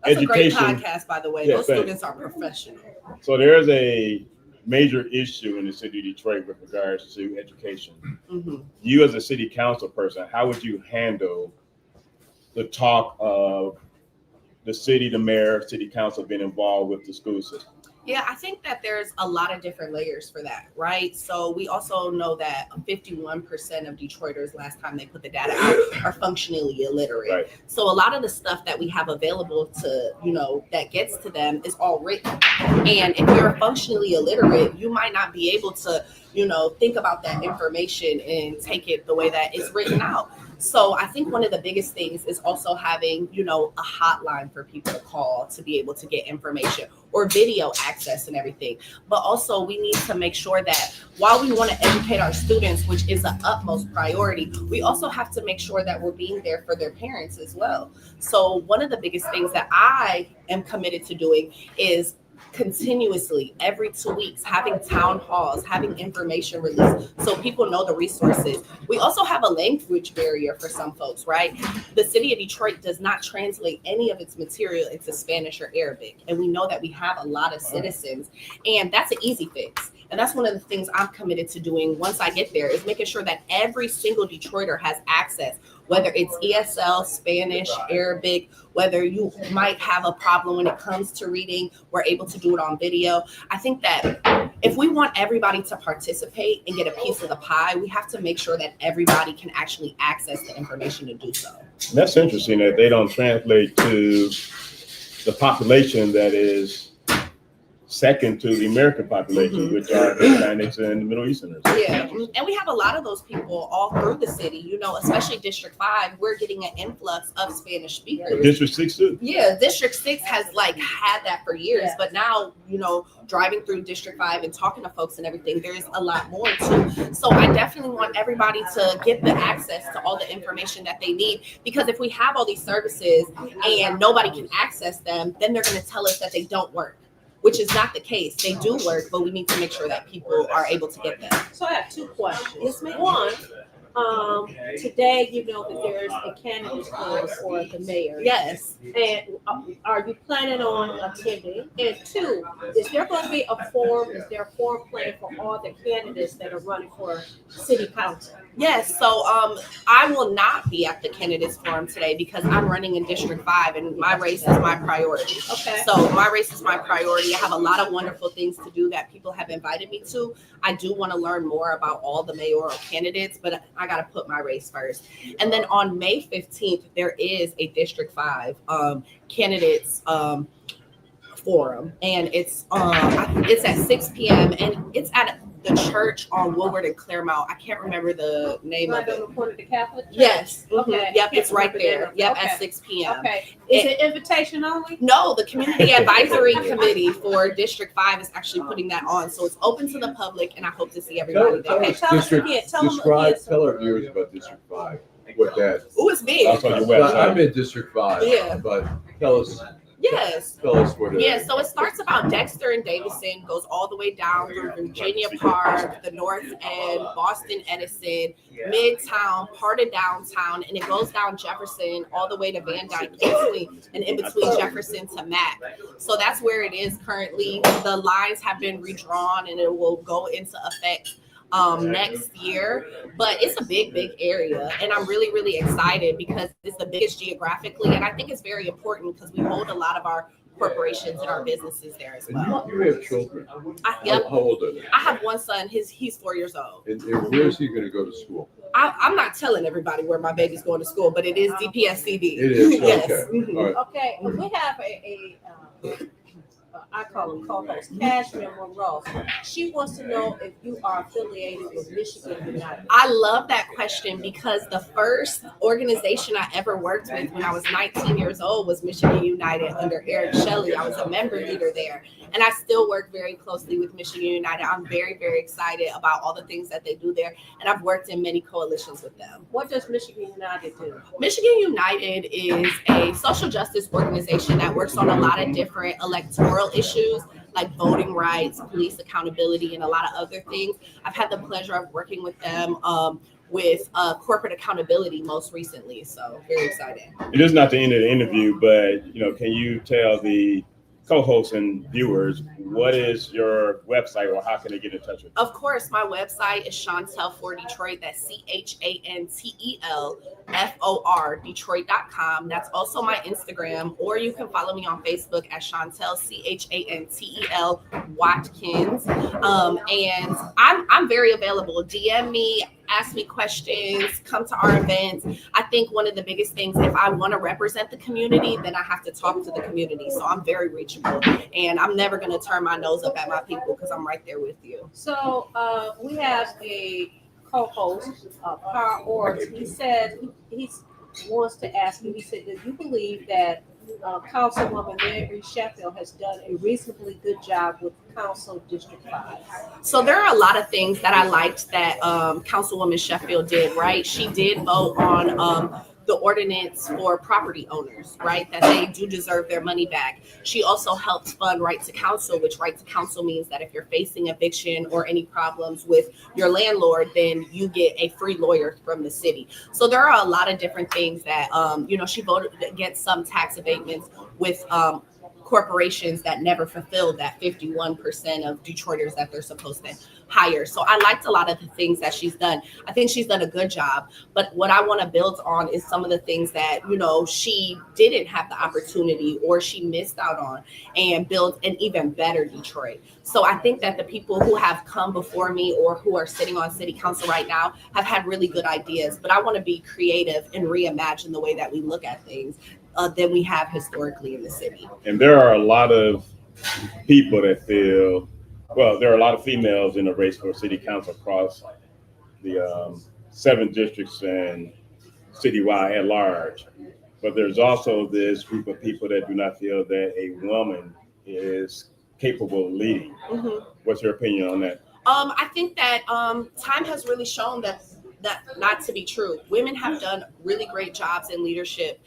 That's education. a great podcast, by the way. Yeah, Those students are professional. So there's a major issue in the city of Detroit with regards to education. You as a city council person, how would you handle the talk of the city, the mayor, city council being involved with the school system? Yeah, I think that there's a lot of different layers for that, right? So we also know that 51% of Detroiters, last time they put the data out, are functionally illiterate. Right. So a lot of the stuff that we have available to, that gets to them is all written. And if you're functionally illiterate, you might not be able to, think about that information and take it the way that it's written out. So I think one of the biggest things is also having, a hotline for people to call to be able to get information or video access and everything. But also we need to make sure that while we want to educate our students, which is the utmost priority, we also have to make sure that we're being there for their parents as well. So one of the biggest things that I am committed to doing is continuously every 2 weeks having town halls, having information released so people know the resources. We also have a language barrier for some folks, right? The city of Detroit does not translate any of its material into Spanish or Arabic. And we know that we have a lot of citizens, and that's an easy fix. And that's one of the things I'm committed to doing once I get there, is making sure that every single Detroiter has access, whether it's ESL, Spanish, Arabic, whether you might have a problem when it comes to reading, we're able to do it on video. I think that if we want everybody to participate and get a piece of the pie, we have to make sure that everybody can actually access the information to do so. And that's interesting that they don't translate to the population that is second to the American population, which are Hispanics and Middle Easterners. Yeah, and we have a lot of those people all through the city, especially District 5, we're getting an influx of Spanish speakers. District 6 too. Yeah, District 6 has had that for years, but now, driving through District 5 and talking to folks and everything, there's a lot more too. So I definitely want everybody to get the access to all the information that they need, because if we have all these services and nobody can access them, then they're going to tell us that they don't work, which is not the case. They do work, but we need to make sure that people are able to get them. So I have two questions. Yes, ma'am. One, today that there's a candidate for the mayor. Yes. And are you planning on attending? And two, is there going to be a form? Is there a form planned for all the candidates that are running for city council? Yes. So I will not be at the candidates forum today because I'm running in District 5 and my race is my priority. Okay. So my race is my priority. I have a lot of wonderful things to do that people have invited me to. I do want to learn more about all the mayoral candidates, but I got to put my race first. And then on May 15th, there is a District 5 candidates forum, and it's at 6 p.m. and it's at the church on Woodward and Claremont. I can't remember the name of it. According to Catholic Church? Yes. Okay. Yep, it's right there. Yep, Okay. at 6 p.m. Okay. Is it invitation only? No, the Community Advisory Committee for District 5 is actually putting that on. So it's open to the public, and I hope to see everybody there. Okay, tell us again. Tell them again. Tell our viewers about District 5. What that? Ooh, it's big. That's on your Well, website. I'm in District 5, Yeah. but tell us Yes. what it is. Yeah, so it starts about Dexter and Davison, goes all the way down through Virginia Park, the North End, Boston Edison, Midtown, part of downtown, and it goes down Jefferson all the way to Van Dyke, in between Jefferson to Mack. So that's where it is currently. The lines have been redrawn and it will go into effect next year, but it's a big area, and I'm really, really excited because it's the biggest geographically, and I think it's very important because we hold a lot of our corporations and our businesses there as well. And you have children. Yep. How old are they? I have one son. He's 4 years old. And where is he going to go to school? I'm not telling everybody where my baby's going to school, but it is DPSCD. It is, Yes. okay. Mhm. All right. Okay, we have I call him co-host, Cashmere Monroe. She wants to know if you are affiliated with Michigan United. I love that question because the first organization I ever worked with when I was 19 years old was Michigan United under Eric Shelley. I was a member leader there, and I still work very closely with Michigan United. I'm very, very excited about all the things that they do there, and I've worked in many coalitions with them. What does Michigan United do? Michigan United is a social justice organization that works on a lot of different electoral issues like voting rights, police accountability, and a lot of other things. I've had the pleasure of working with them with corporate accountability most recently, so very excited. It is not the end of the interview, but can you tell the co-hosts and viewers what is your website or how can they get in touch with you? Of course, my website is Shantel for Detroit. That's CHANTELFOR Detroit.com. That's also my Instagram, or you can follow me on Facebook at Chantel CHANTEL Watkins. And I'm very available. DM me, ask me questions, come to our events. I think one of the biggest things, if I want to represent the community, then I have to talk to the community. So I'm very reachable, and I'm never going to turn my nose up at my people because I'm right there with you. So we have a co-host, Carl Orts. He said he wants to ask you, he said, do you believe that Councilwoman Mary Sheffield has done a reasonably good job with Council District 5? So there are a lot of things that I liked that Councilwoman Sheffield did, right? She did vote on the ordinance for property owners, right? That they do deserve their money back. She also helped fund Right to Counsel, which Right to Counsel means that if you're facing eviction or any problems with your landlord, then you get a free lawyer from the city. So there are a lot of different things that, she voted against some tax abatements with corporations that never fulfilled that 51% of Detroiters that they're supposed to hire. So I liked a lot of the things that she's done. I think she's done a good job. But what I want to build on is some of the things that, she didn't have the opportunity or she missed out on, and build an even better Detroit. So I think that the people who have come before me or who are sitting on city council right now have had really good ideas. But I want to be creative and reimagine the way that we look at things than we have historically in the city. And there are a lot of people that feel, there are a lot of females in the race for city council across the 7 districts and citywide at large. But there's also this group of people that do not feel that a woman is capable of leading. Mm-hmm. What's your opinion on that? I think that time has really shown that not to be true. Women have done really great jobs in leadership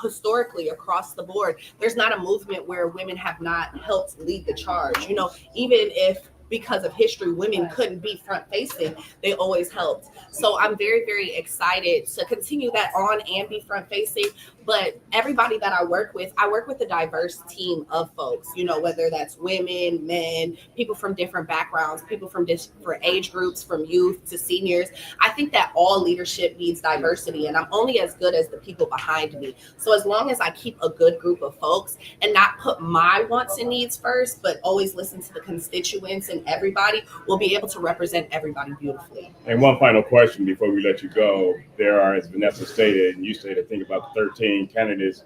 historically across the board. There's not a movement where women have not helped lead the charge. Even if because of history, women couldn't be front facing, they always helped. So I'm very, very excited to continue that on and be front facing. But everybody that I work with a diverse team of folks, whether that's women, men, people from different backgrounds, people from different age groups, from youth to seniors. I think that all leadership needs diversity, and I'm only as good as the people behind me. So as long as I keep a good group of folks and not put my wants and needs first, but always listen to the constituents and everybody, we'll be able to represent everybody beautifully. And one final question before we let you go. There are, as Vanessa stated, and you stated, think about the 13 candidates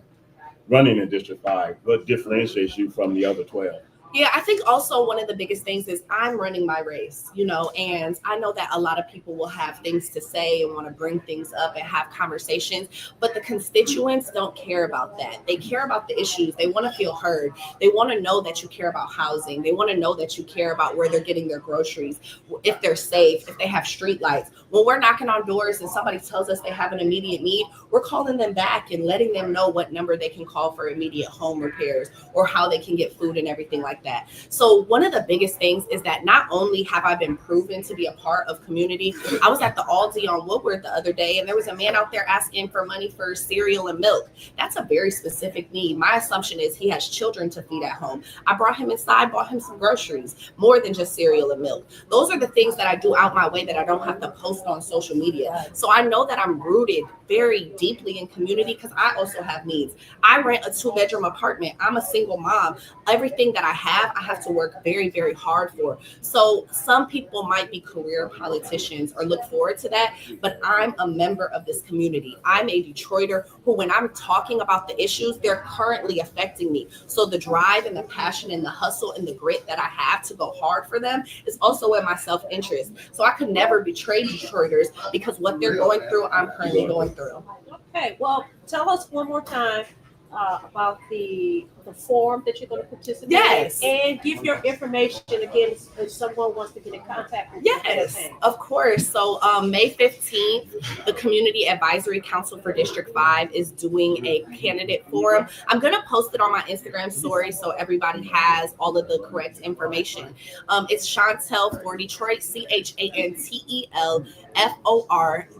running in District 5. What differentiates you from the other 12? Yeah, I think also one of the biggest things is I'm running my race, and I know that a lot of people will have things to say and want to bring things up and have conversations, but the constituents don't care about that. They care about the issues. They want to feel heard. They want to know that you care about housing. They want to know that you care about where they're getting their groceries, if they're safe, if they have street lights. When we're knocking on doors and somebody tells us they have an immediate need, we're calling them back and letting them know what number they can call for immediate home repairs or how they can get food and everything like that. So one of the biggest things is that not only have I been proven to be a part of community, I was at the Aldi on Woodward the other day, and there was a man out there asking for money for cereal and milk. That's a very specific need. My assumption is he has children to feed at home. I brought him inside, bought him some groceries, more than just cereal and milk. Those are the things that I do out my way that I don't have to post on social media. So I know that I'm rooted very deeply in community because I also have needs. I rent a 2-bedroom apartment. I'm a single mom. Everything that I have have to work very, very hard for. So some people might be career politicians or look forward to that, but I'm a member of this community. I'm a Detroiter who, when I'm talking about the issues, they're currently affecting me. So the drive and the passion and the hustle and the grit that I have to go hard for them is also in my self-interest. So I could never betray Detroiters because what they're going through, I'm currently going through. Okay, well, tell us one more time about the forum that you're going to participate Yes. in, and give your information again if someone wants to get in contact with you. Yes, of course. So May 15th, the Community Advisory Council for District 5 is doing a candidate forum. I'm going to post it on my Instagram story so everybody has all of the correct information. It's Chantel for Detroit, CHANTEL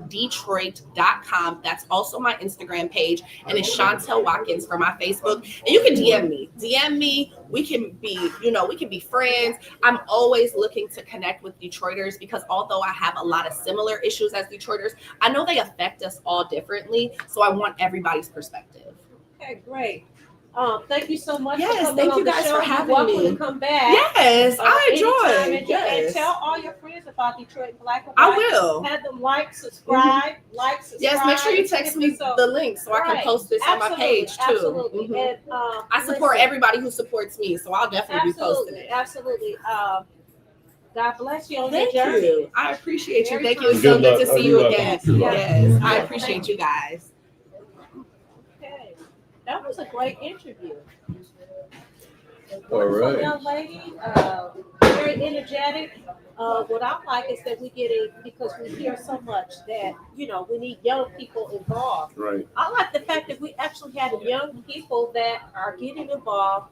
Detroit.com. That's also my Instagram page. And it's Chantel Watkins for my Facebook. And you can DM me. We can be friends. I'm always looking to connect with Detroiters because although I have a lot of similar issues as Detroiters, I know they affect us all differently. So I want everybody's perspective. Okay, great. Thank you so much. Yes, for coming thank on you the guys show. for having You're welcome me. to come back. Yes, I Anytime. enjoy. And Yes. tell all your friends about Detroit and Black and I White. will. Have them subscribe. Yes, make sure you text me the link so I can Right. post this on my page too. Absolutely. Mhm. And I support everybody who supports me, so I'll definitely be posting it. Absolutely. God bless you on Thank your journey. you. I appreciate you. Very Thank you. It's kind. so good to Good see you luck. again. Good luck. Yes, I appreciate you guys. Okay. That was a great interview. All Wonderful right. young lady, very energetic. What I like is that we get it because we hear so much that, we need young people involved. Right. I like the fact that we actually had young people that are getting involved,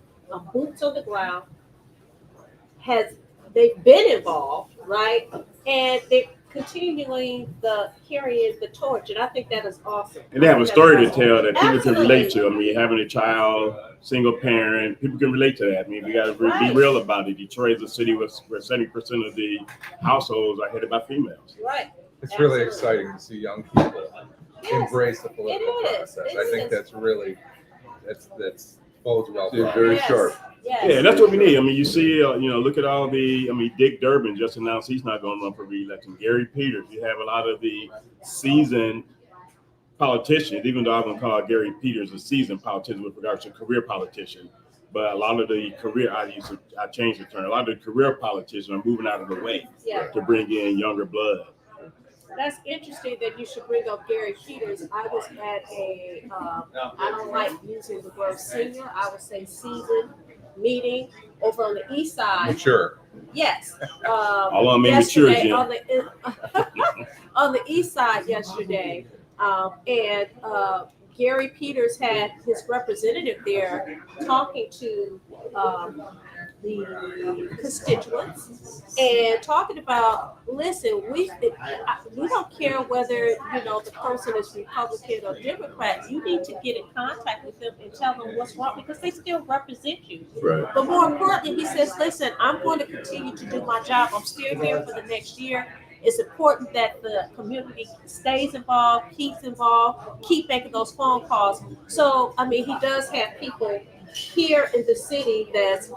boots on the ground. They've been involved, right? And they're continuing carrying the torch, and I think that is awesome. And they have a story to tell that people can Absolutely. relate to. I mean, having a child, single parent, people can relate to that. I mean, we got to be Right. real about it. Detroit is a city where 70% of the households are headed by females. Right. It's really Absolutely. exciting to see young people Yes. embrace the political It is. process. It I think is. that's really bodes well They're for us. very Yes. sharp. Yes. Yeah, that's what we need. I mean, you see, look at all Dick Durbin just announced he's not going to run for re-election. Gary Peters, you have a lot of the seasoned politicians, even though I'm going to call Gary Peters a seasoned politician with regards to career politician. But a lot of the I changed the term, a lot of the career politicians are moving out of the way Yeah. to bring in younger blood. That's interesting that you should bring up Gary Peters. I was at I don't like using the word senior, I would say seasoned meeting over on the east side. Mature. Yes. All on me mature, yesterday Jim. on the east side yesterday. And Gary Peters had his representative there talking to the constituents and talking about, listen, we don't care whether the person is Republican or Democrat. You need to get in contact with them and tell them what's wrong because they still represent you. Right. But more importantly, he says, listen, I'm going to continue to do my job. I'm still here for the next year. It's important that the community stays involved, keeps involved, keep making those phone calls. So, I mean, he does have people here in the city that's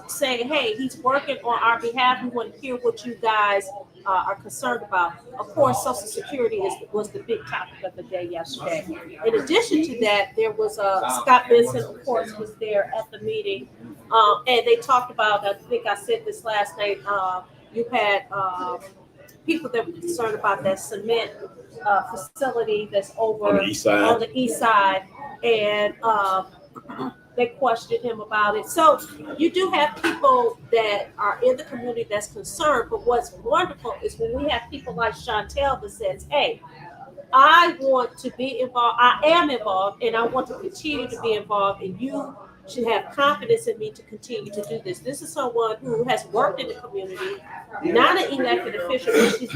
saying, hey, he's working on our behalf. We want to hear what you guys are concerned about. Of course, Social Security was the big topic of the day yesterday. In addition to that, there was Scott Benson, of course, was there at the meeting. And they talked about, I think I said this last night, you had people that were concerned about that cement facility that's over On the east side. on the east side, and they questioned him about it. So you do have people that are in the community that's concerned, but what's wonderful is when we have people like Chantel that says, hey, I want to be involved, I am involved, and I want to continue to be involved, and you should have confidence in me to continue to do this. This is someone who has worked in the community, not an elected official, but she's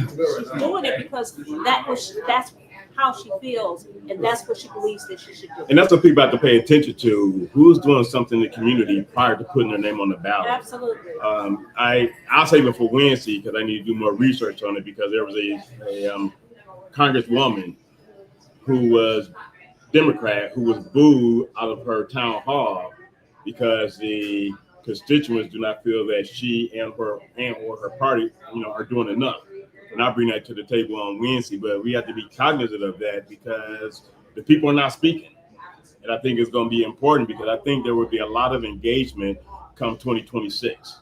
doing it because that's how she feels, and that's what she believes that she should do. And that's what people have to pay attention to. Who's doing something in the community prior to putting their name on the ballot? Absolutely. I'll save it for Wednesday because I need to do more research on it because there was a congresswoman who was Democrat who was booed out of her town hall because the constituents do not feel that she and or her party, are doing enough. And I'll bring that to the table on Wednesday, but we have to be cognizant of that because the people are not speaking. And I think it's going to be important because I think there will be a lot of engagement come 2026.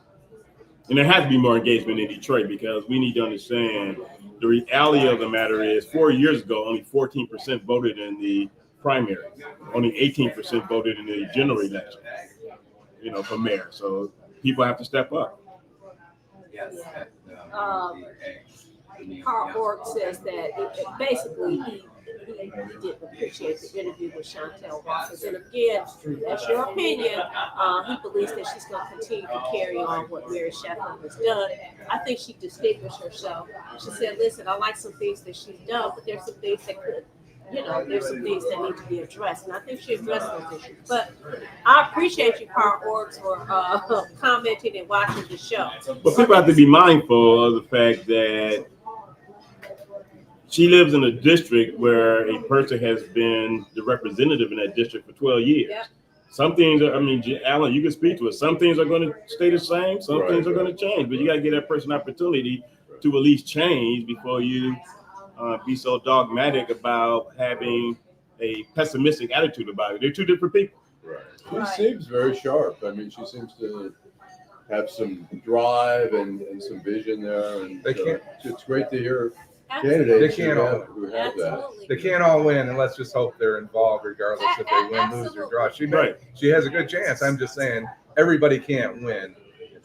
And there has to be more engagement in Detroit because we need to understand the reality of the matter is 4 years ago, only 14% voted in the primary. Only 18% voted in the general election, for mayor. So people have to step up. Carl Org says that basically he didn't appreciate the interview with Chantel Watkins. And again, that's your opinion. He believes that she's going to continue to carry on what Mary Sheffield has done. I think she distinguished herself. She said, listen, I like some things that she's done, but there's some things that could, there's some things that need to be addressed. And I think she addressed those issues. But I appreciate you, Carl Orgs, for commenting and watching the show. But people have to be mindful of the fact that she lives in a district where a person has been the representative in that district for 12 years. Yep. Some things are, Allan, you can speak to it. Some things are going to stay the same. Some things are going to change. But you got to give that person an opportunity to at least change before you be so dogmatic about having a pessimistic attitude about it. They're two different people. Right. She seems very sharp. She seems to have some drive and some vision there. And it's great to hear candidates who have that. They can't all win, and let's just hope they're involved regardless if they win, lose, or draw. She has a good chance. I'm just saying everybody can't win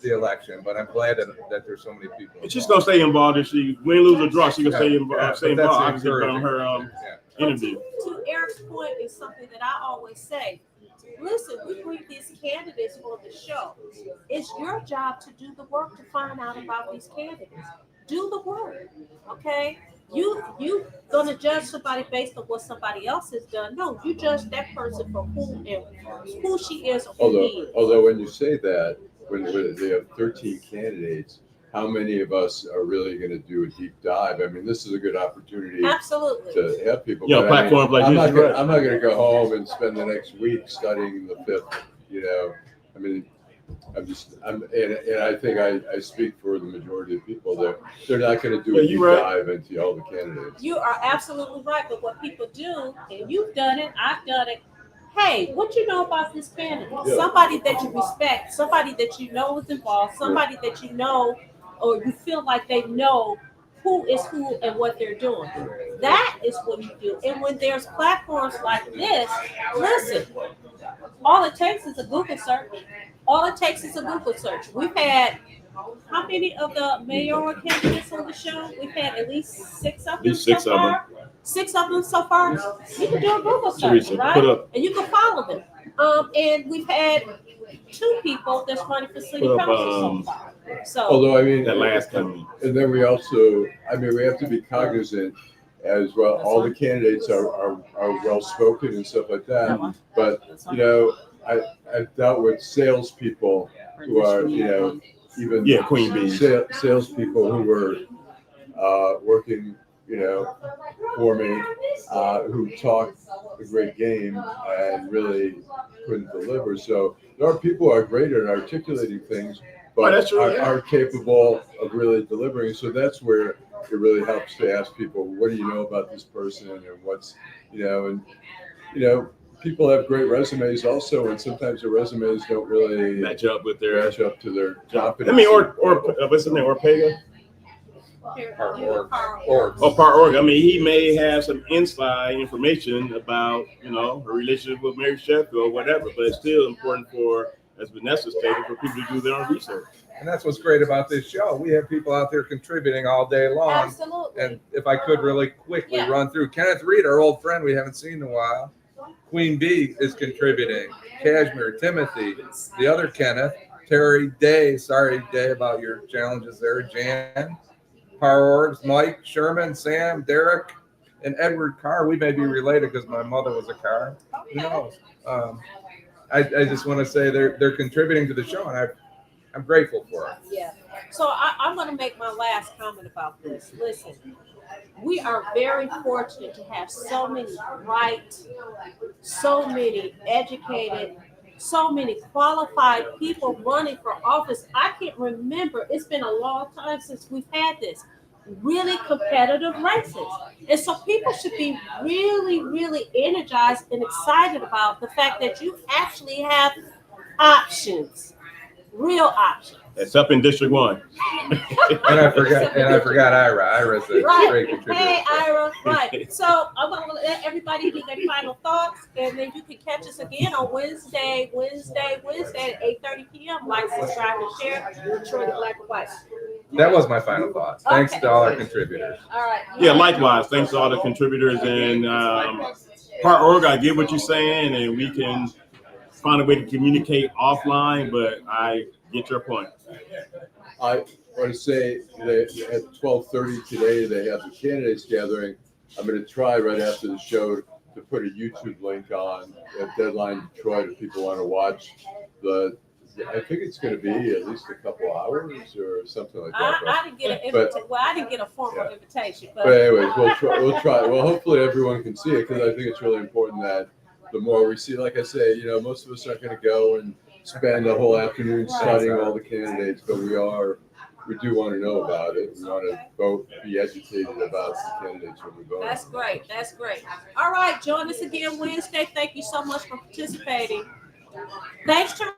the election, but I'm glad that there's so many people. She's gonna stay involved. If she win, lose, or draw, she's gonna stay involved. From her interview. To Eric's point is something that I always say. Listen, we bring these candidates on the show. It's your job to do the work to find out about these candidates. Do the work, okay? You gonna judge somebody based on what somebody else has done? No, you judge that person for who she is or who he is. Although when you say that, when they have 13 candidates, how many of us are really going to do a deep dive? This is a good opportunity. Absolutely. To have people. Platforms like I'm this. I'm not going to go home and spend the next week studying the fifth. And I think I speak for the majority of people that they're not going to do a deep dive into all the candidates. You are absolutely right. But what people do, and you've done it, I've done it. Hey, what you know about this candidate? Yeah. Somebody that you respect, somebody that you know is involved, somebody that you know or you feel like they know who is who and what they're doing. That is what you do. And when there's platforms like this, listen, all it takes is a Google search. All it takes is a Google search. We've had how many of the mayoral candidates on the show? We've had at least 6 of them so far. 6 of them so far. You can do a Google search, right? And you can follow them. And we've had 2 people that's running for city council so far. So, although that last time, and then we also, we have to be cognizant as well. All the candidates are well spoken and stuff like that. But I've dealt with salespeople who are even Queen Bee salespeople who were working for me who talk a great game and really couldn't deliver. So there are people who are great at articulating things, but are capable of really delivering. So that's where it really helps to ask people, what do you know about this person, and what's, people have great resumes also, and sometimes the resumes don't really match up to their competence. Or what's his name, Orpega? Part Org. He may have some inside information about, her relationship with Mary Sheffield or whatever, but it's still important for, as Vanessa stated, for people to do their own research. And that's what's great about this show. We have people out there contributing all day long. Absolutely. And if I could really quickly run through, Kenneth Reed, our old friend we haven't seen in a while. Queen Bee is contributing. Cashmere, Timothy, the other Kenneth, Terry, Day. Sorry, Day, about your challenges there. Jan, Parorgs, Mike, Sherman, Sam, Derek, and Edward Carr. We may be related because my mother was a Carr. Who knows? I just want to say they're contributing to the show, and I'm grateful for it. Yeah. So I'm going to make my last comment about this. Listen, we are very fortunate to have so many bright, so many educated, so many qualified people running for office. I can't remember. It's been a long time since we've had this. Really competitive races. And so people should be really, really energized and excited about the fact that you actually have options, real options. It's up in District 1. And I forgot Ira. Ira's a Right. great contributor. Hey, Ira. Right. So I'm going to let everybody do their final thoughts, and then you can catch us again on Wednesday at 8:30 p.m. Like, subscribe, and share. Detroit Black and White. That was my final thoughts. Thanks Okay. to all our contributors. All right. Yeah, likewise. Thanks to all the contributors. And Part Org, I get what you're saying, and we can find a way to communicate offline, but I get your point. I want to say that at 12:30 today, they have the candidates gathering. I'm going to try right after the show to put a YouTube link on at Deadline Detroit if people want to watch the. I think it's going to be at least a couple hours or something like that. I didn't get an invitation. Well, I didn't get a formal invitation. But anyways, we'll try. Well, hopefully everyone can see it because I think it's really important that the more we see, like I say, most of us aren't going to go and spend the whole afternoon studying all the candidates, but we do want to know about it. We want to both be educated about the candidates when we vote. That's great. That's great. All right. Join us again Wednesday. Thank you so much for participating. Thanks to